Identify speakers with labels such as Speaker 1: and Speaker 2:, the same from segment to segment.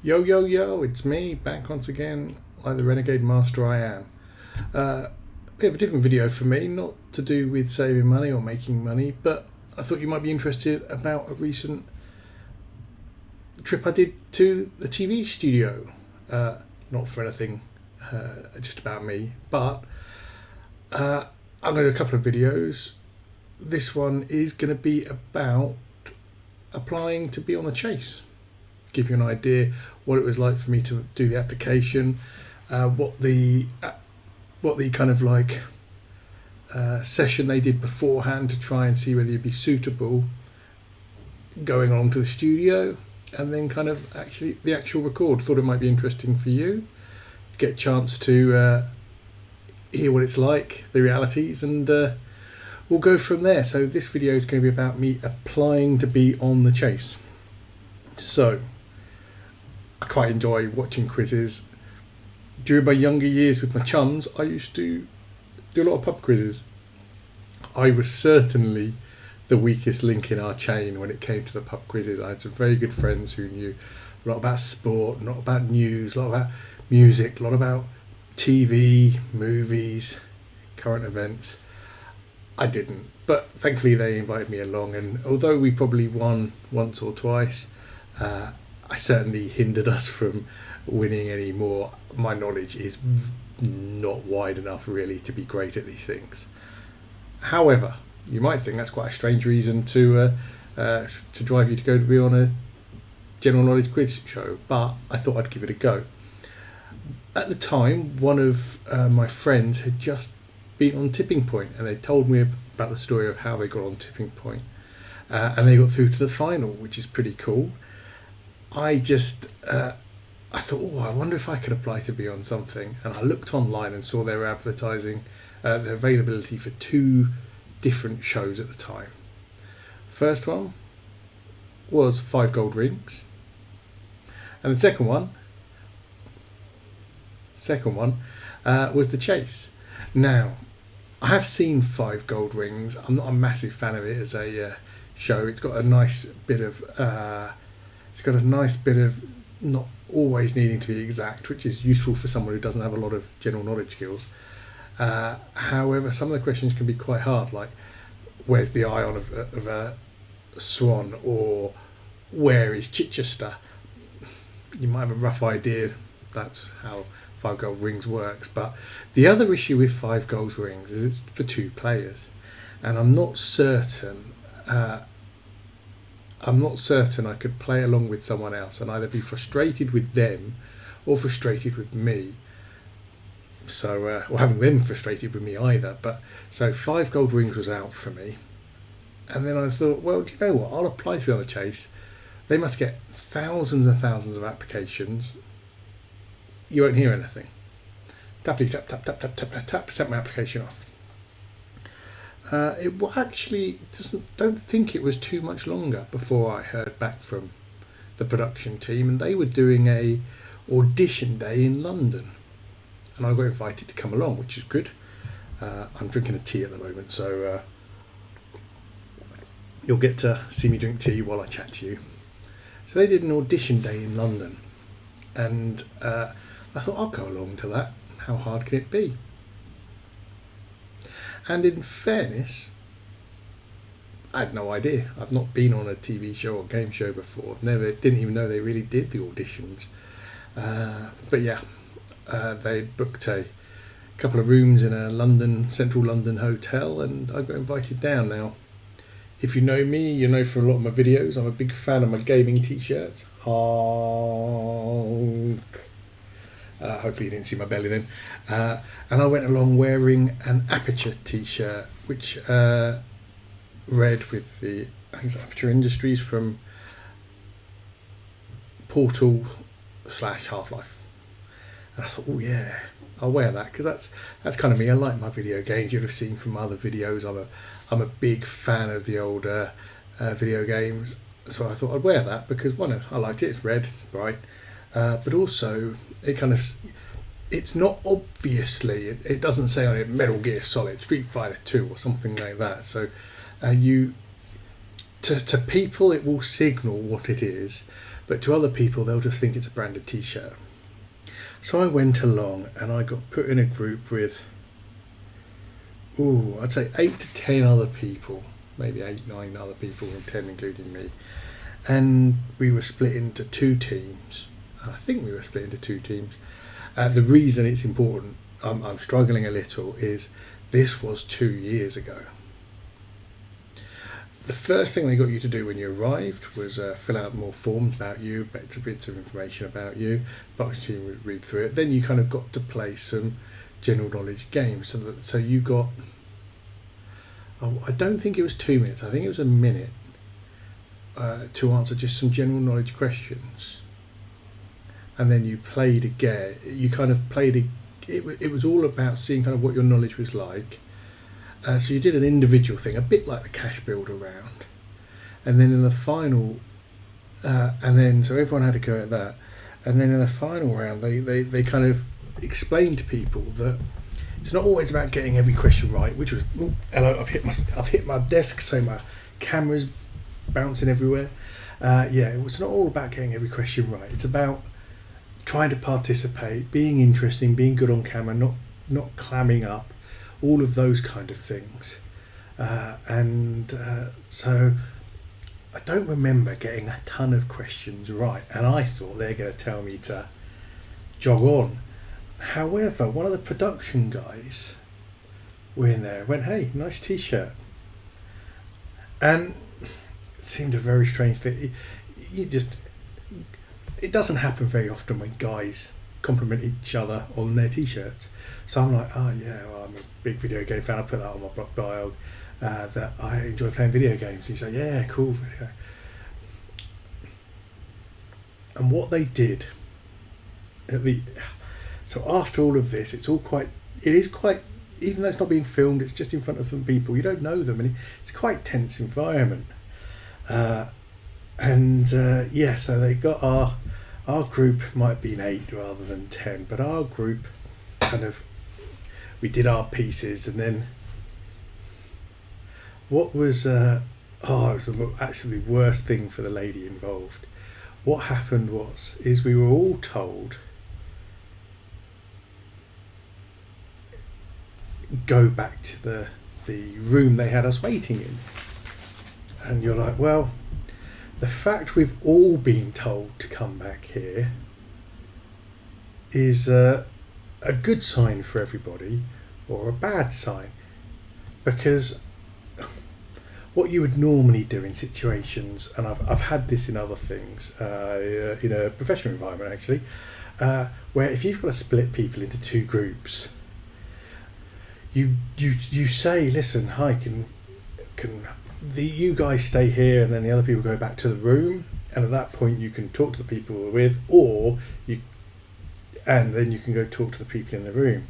Speaker 1: Yo, yo, yo, it's me, back once again, like the renegade master I am. Bit of a different video for me, not to do with saving money or making money, but I thought you might be interested about a recent trip I did to the TV studio. Not for anything, just about me, but I'm going to do a couple of videos. This one is going to be about applying to be on the chase. Give you an idea what it was like for me to do the application, what the kind of like session they did beforehand to try and see whether you'd be suitable going on to the studio, and then kind of actually the actual record. Thought it might be interesting for you, get a chance to hear what it's like, the realities, and we'll go from there. So this video is going to be about me applying to be on the chase. So I quite enjoy watching quizzes. During my younger years with my chums, I used to do a lot of pub quizzes. I was certainly the weakest link in our chain when it came to the pub quizzes. I had some very good friends who knew a lot about sport, a lot about news, a lot about music, a lot about TV, movies, current events. I didn't, but thankfully they invited me along, and although we probably won once or twice, I certainly hindered us from winning any more. My knowledge is not wide enough really to be great at these things. However, you might think that's quite a strange reason to drive you to go to be on a general knowledge quiz show, but I thought I'd give it a go. At the time, one of my friends had just been on Tipping Point, and they told me about the story of how they got on Tipping Point, and they got through to the final, which is pretty cool. I thought, I wonder if I could apply to be on something, and I looked online and saw they were advertising their availability for 2 different shows at the time. First one was 5 Gold Rings, and the second one was The Chase. Now, I have seen 5 Gold Rings. I'm not a massive fan of it as a show. It's got a nice bit of not always needing to be exact, which is useful for someone who doesn't have a lot of general knowledge skills. However, some of the questions can be quite hard, like where's the ion of a swan, or where is Chichester? You might have a rough idea. That's how 5 Gold Rings works. But the other issue with 5 Gold Rings is it's for 2 players, and I'm not certain I could play along with someone else and either be frustrated with them or frustrated with me. So, or having them frustrated with me either. But so 5 Gold Rings was out for me, and then I thought, well, do you know what? I'll apply to be on the chase. They must get thousands and thousands of applications. You won't hear anything. Tap, tap, tap, tap, tap, tap, tap, tap. Sent my application off. It actually don't think it was too much longer before I heard back from the production team, and they were doing a audition day in London, and I got invited to come along, which is good. I'm drinking a tea at the moment, so you'll get to see me drink tea while I chat to you. So they did an audition day in London, and I thought I'll go along to that. How hard can it be? And in fairness, I had no idea. I've not been on a TV show or game show before. Didn't even know they really did the auditions. But yeah, they booked a couple of rooms in a central London hotel, and I got invited down. Now, if you know me, you know from a lot of my videos, I'm a big fan of my gaming t-shirts. Honk. Hopefully you didn't see my belly then. And I went along wearing an Aperture t-shirt, which read with the, I think it's Aperture Industries from Portal / Half-Life. And I thought, oh yeah, I'll wear that, because that's kind of me. I like my video games. You'd have seen from my other videos, I'm a big fan of the old video games. So I thought I'd wear that because, one, I liked it. It's red, it's bright. But also, it's not obviously, it doesn't say on it Metal Gear Solid, Street Fighter 2 or something like that. So to people it will signal what it is, but to other people they'll just think it's a branded t-shirt. So I went along and I got put in a group with, I'd say 8 to 10 other people, maybe 8, 9 other people, and 10 including me. And we were split into 2 teams. I think we were split into 2 teams. The reason it's important, I'm struggling a little, is this was 2 years ago. The first thing they got you to do when you arrived was fill out more forms about you, better bits of information about you. Bucks team would read through it. Then you kind of got to play some general knowledge games. So you got, I don't think it was 2 minutes. I think it was a minute to answer just some general knowledge questions. And then you played again. You kind of played. It was all about seeing kind of what your knowledge was like. So you did an individual thing, a bit like the cash builder round, and then in the final, so everyone had to go at that, and then in the final round, they kind of explained to people that it's not always about getting every question right. Which was, hello, I've hit my desk, so my camera's bouncing everywhere. It's not all about getting every question right. It's about trying to participate, being interesting, being good on camera, not clamming up. All of those kind of things. So I don't remember getting a ton of questions right, and I thought they're going to tell me to jog on. However, one of the production guys were in there, went, "Hey, nice t-shirt." And it seemed a very strange thing. It doesn't happen very often when guys compliment each other on their t-shirts. So I'm like, I'm a big video game fan. I put that on my bio that I enjoy playing video games. He's like, yeah, cool video. And what they did so after all of this, it is quite, even though it's not being filmed, it's just in front of some people, you don't know them, and it's quite a tense environment. So they got our group might have been 8 rather than 10, but our group we did our pieces, and then what was it was actually the worst thing for the lady involved. What happened is we were all told, go back to the room they had us waiting in, and you're like, well, the fact we've all been told to come back here is a good sign for everybody or a bad sign, because what you would normally do in situations, and I've had this in other things, in a professional environment actually, where if you've got to split people into 2 groups, you say, listen, hi, can you guys stay here, and then the other people go back to the room, and at that point you can talk to the people we're with, and then you can go talk to the people in the room.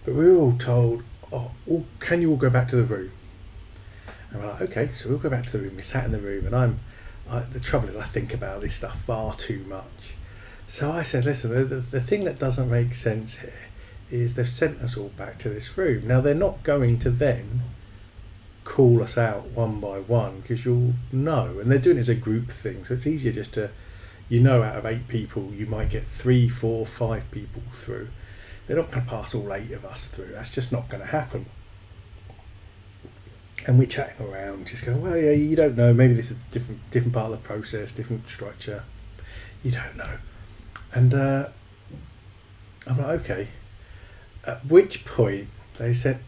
Speaker 1: But we were all told, can you all go back to the room? And we're like, okay, so we'll go back to the room. We sat in the room, and the trouble is I think about this stuff far too much. So I said, listen, the thing that doesn't make sense here is they've sent us all back to this room. Now they're not going to then call us out one by one, because you'll know, and they're doing it as a group thing, so it's easier just to, out of 8 people you might get 3, 4, 5 people through. They're not going to pass all 8 of us through. That's just not going to happen. And we're chatting around, just going, well, yeah, you don't know, maybe this is a different part of the process, different structure, you don't know. And I'm like, okay. At which point they said,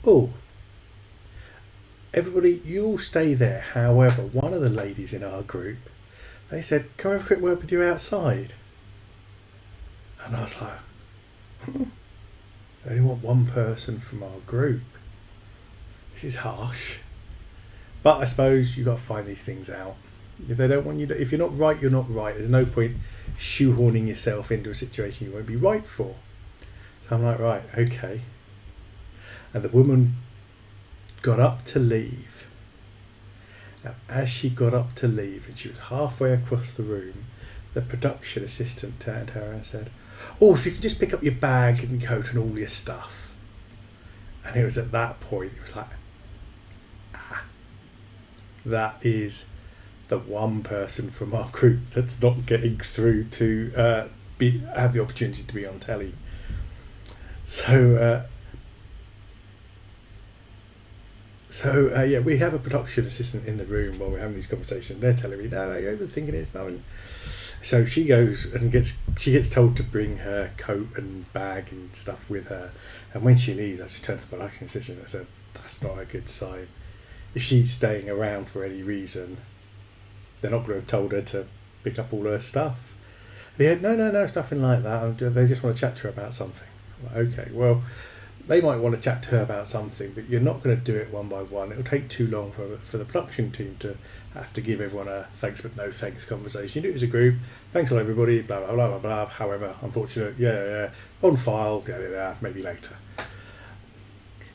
Speaker 1: everybody, you all stay there. However, one of the ladies in our group, they said, can I have a quick word with you outside? And I was like, I only want one person from our group. This is harsh. But I suppose you've got to find these things out. If they don't want you to, if you're not right, you're not right. There's no point shoehorning yourself into a situation you won't be right for. So I'm like, right, okay. And the woman got up to leave. And as she got up to leave, and she was halfway across the room, the production assistant turned to her and said, if you could just pick up your bag and coat and all your stuff. And it was at that point, it was like, that is the one person from our group that's not getting through to have the opportunity to be on telly. So yeah, we have a production assistant in the room while we're having these conversations. They're telling me, no, you're overthinking it. No. So she goes and she gets told to bring her coat and bag and stuff with her. And when she leaves, I just turned to the production assistant and said, that's not a good sign. If she's staying around for any reason, they're not going to have told her to pick up all her stuff. And he had, no, it's nothing like that. They just want to chat to her about something. I'm like, okay, well, they might want to chat to her about something, but you're not going to do it one by one. It'll take too long for the production team to have to give everyone a thanks but no thanks conversation. You do it as a group. Thanks a lot, everybody. Blah blah blah blah blah. However, unfortunate. Yeah. On file. Maybe later.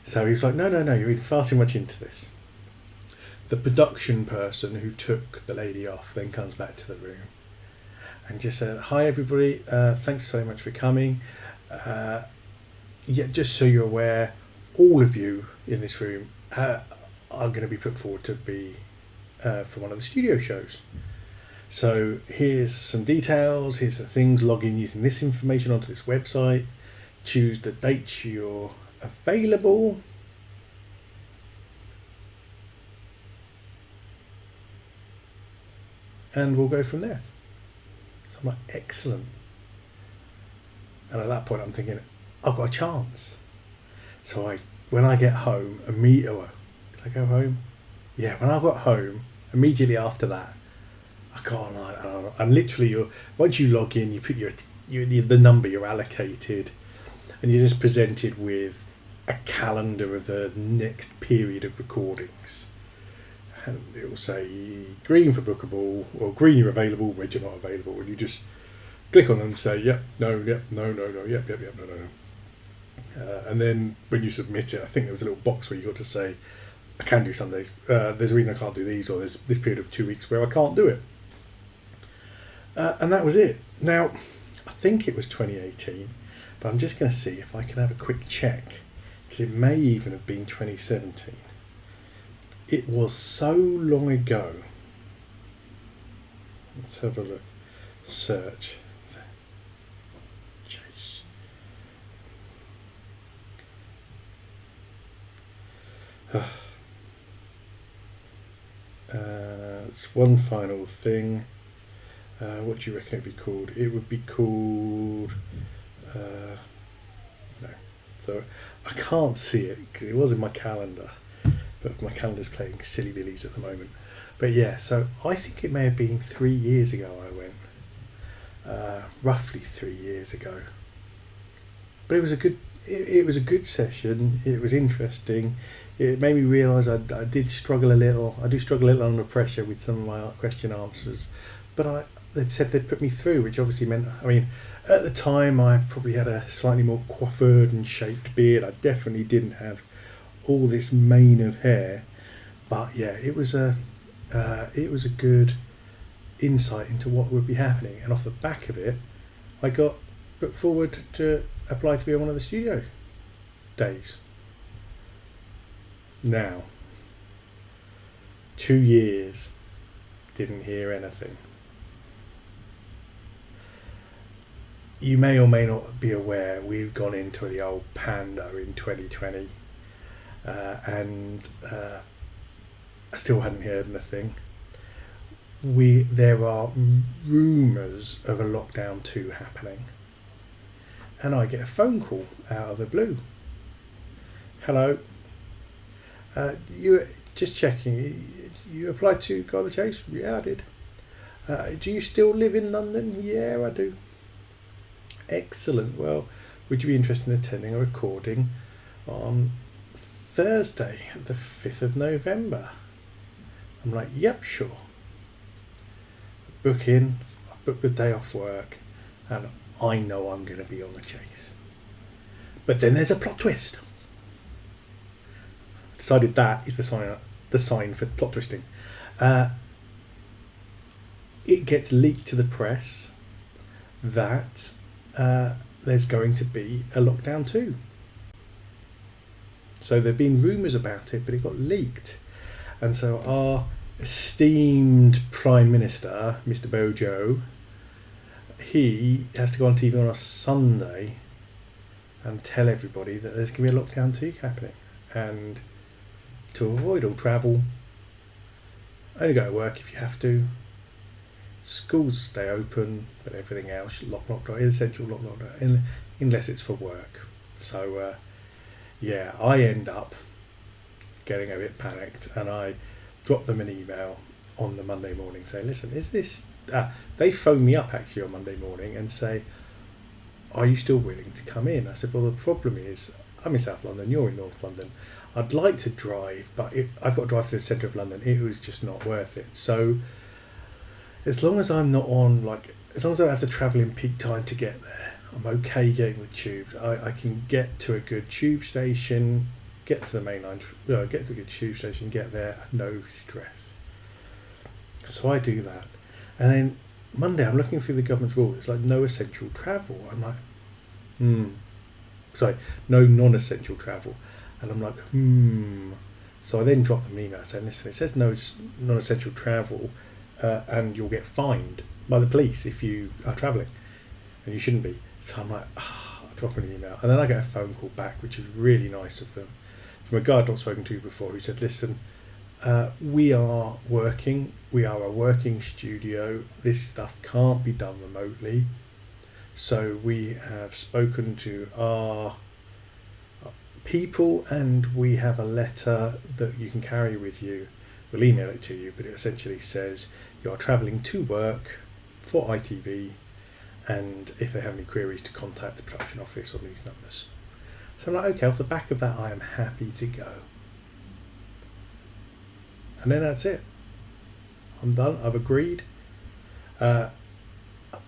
Speaker 1: So he was like, no. You're reading far too much into this. The production person who took the lady off then comes back to the room and just said, hi everybody. Thanks so much for coming. Yeah, just so you're aware, all of you in this room are going to be put forward to be for one of the studio shows. So here's some details, here's the things, log in using this information onto this website, choose the dates you're available, and we'll go from there. So I'm like, excellent. And at that point I'm thinking, I've got a chance. So when I get home, did I go home? Yeah, when I got home, immediately after that, I got online, and literally, once you log in, you put the number you're allocated, and you're just presented with a calendar of the next period of recordings. And it will say green for bookable, or green you're available, red you're not available, and you just click on them and say, yep, no, yep, no, yep, no. And then when you submit it, I think there was a little box where you got to say, I can do some days. There's a reason I can't do these, or there's this period of 2 weeks where I can't do it. And that was it. Now, I think it was 2018, but I'm just going to see if I can have a quick check, because it may even have been 2017. It was so long ago. Let's have a look. Search. Chase. It's one final thing. What do you reckon it'd be called? It would be called no. So I can't see it because it was in my calendar, but my calendar's playing silly billies at the moment. But yeah, so I think it may have been 3 years ago I went, roughly 3 years ago. But it was a good session. It was interesting. It made me realise I do struggle a little under pressure with some of my question answers, but they'd said they'd put me through, which obviously meant, I mean, at the time I probably had a slightly more coiffured and shaped beard. I definitely didn't have all this mane of hair, but yeah, it was a good insight into what would be happening, and off the back of it, I got put forward to apply to be on one of the studio days. Now, 2 years, didn't hear anything. You may or may not be aware, we've gone into the old pando in 2020, and I still hadn't heard anything. There are rumours of a lockdown 2 happening, and I get a phone call out of the blue. Hello. You just checking. You applied to go on the chase? Yeah, I did. Do you still live in London? Yeah, I do. Excellent. Well, would you be interested in attending a recording on Thursday, the 5th of November? I'm like, yep, sure. Book in. I book the day off work, and I know I'm going to be on the chase. But then there's a plot twist. Decided that is the sign for plot twisting. It gets leaked to the press that there's going to be a lockdown 2. So there've been rumours about it, but it got leaked, and so our esteemed Prime Minister, Mr. Bojo, he has to go on TV on a Sunday and tell everybody that there's going to be a lockdown 2 happening. And to avoid all travel, only go to work if you have to. Schools stay open, but everything else locked, essential locked, unless it's for work. So, yeah, I end up getting a bit panicked, and I drop them an email on the Monday morning saying, listen, is this... they phone me up actually on Monday morning and say, are you still willing to come in? I said, well, the problem is I'm in South London, you're in North London. I'd like to drive, but I've got to drive to the centre of London. It was just not worth it. So as long as I'm not on, as long as I don't have to travel in peak time to get there, I'm okay getting the tubes. I can get to a good tube station, get to the main line, get to a good tube station, get there, no stress. So I do that. And then Monday, I'm looking through the government's rule. It's like no essential travel. I'm like, sorry, no non-essential travel. And I'm like, So I then drop them an email saying, listen, it says no non-essential travel, and you'll get fined by the police if you are travelling, and you shouldn't be. So I'm like, I drop them an email. And then I get a phone call back, which is really nice of them, from a guy I'd not spoken to before, who said, listen, we are a working studio. This stuff can't be done remotely. So we have spoken to our people, and we have a letter that you can carry with you. We'll email it to you, but it essentially says you are travelling to work for ITV, and if they have any queries, to contact the production office on these numbers. So I'm like, okay, off the back of that, I am happy to go. And then that's it. I'm done. I've agreed. I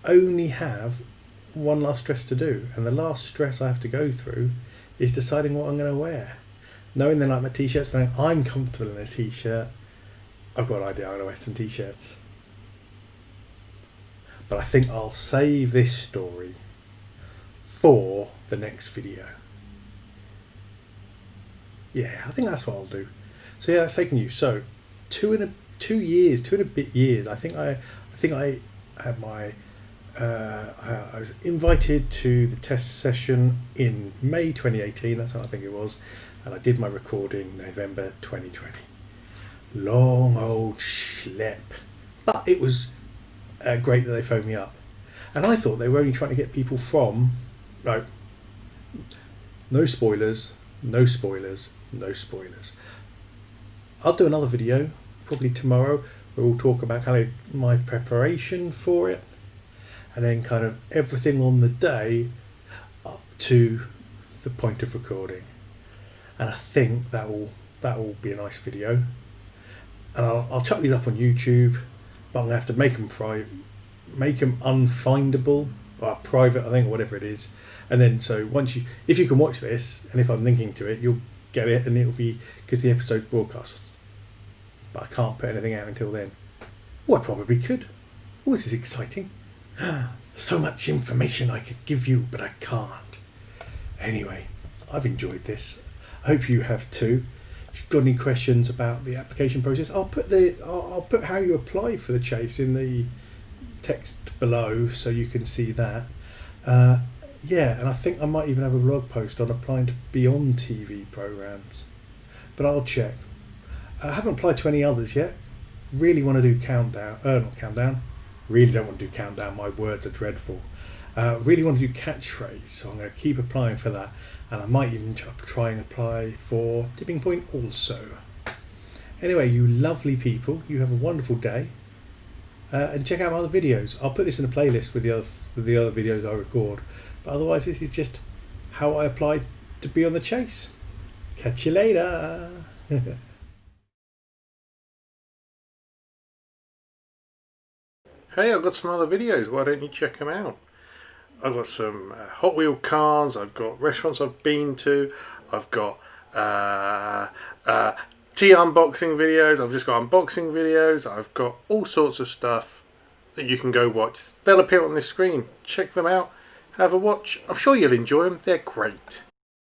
Speaker 1: only have one last stress to do, and the last stress I have to go through is deciding what I'm going to wear. Knowing they like my t-shirts, knowing I'm comfortable in a t-shirt, I've got an idea. I'm going to wear some t-shirts. But I think I'll save this story for the next video. Yeah, I think that's what I'll do. So yeah, that's taken you. So 2 and a bit years. I think I had my. I was invited to the test session in May 2018. That's how I think it was, and I did my recording November 2020. Long old schlep, but it was great that they phoned me up, and I thought they were only trying to get people from. No spoilers, no spoilers, no spoilers. I'll do another video probably tomorrow where we'll talk about kind of my preparation for it, and then kind of everything on the day up to the point of recording. And I think that will be a nice video. And I'll chuck these up on YouTube, but I'm gonna have to make them unfindable, or private, I think, or whatever it is. And then so if you can watch this, and if I'm linking to it, you'll get it, and it'll be because the episode broadcasts. But I can't put anything out until then. Well, I probably could. Oh, this is exciting. So much information I could give you, but I can't. Anyway, I've enjoyed this. I hope you have too. If you've got any questions about the application process, I'll put how you apply for the Chase in the text below, so you can see that. Yeah, and I think I might even have a blog post on applying to be on TV programs, but I'll check. I haven't applied to any others yet. Really want to do not countdown. Really don't want to do countdown. My words are dreadful. Really want to do catchphrase, so I'm going to keep applying for that, and I might even try and apply for Tipping Point also. Anyway, you lovely people, you have a wonderful day, and check out my other videos. I'll put this in a playlist with the other videos I record, but otherwise this is just how I applied to be on the Chase. Catch you later. Hey, I've got some other videos, why don't you check them out? I've got some Hot Wheel cars, I've got restaurants I've been to, I've got tea unboxing videos, I've just got unboxing videos, I've got all sorts of stuff that you can go watch. They'll appear on this screen. Check them out, have a watch. I'm sure you'll enjoy them, they're great.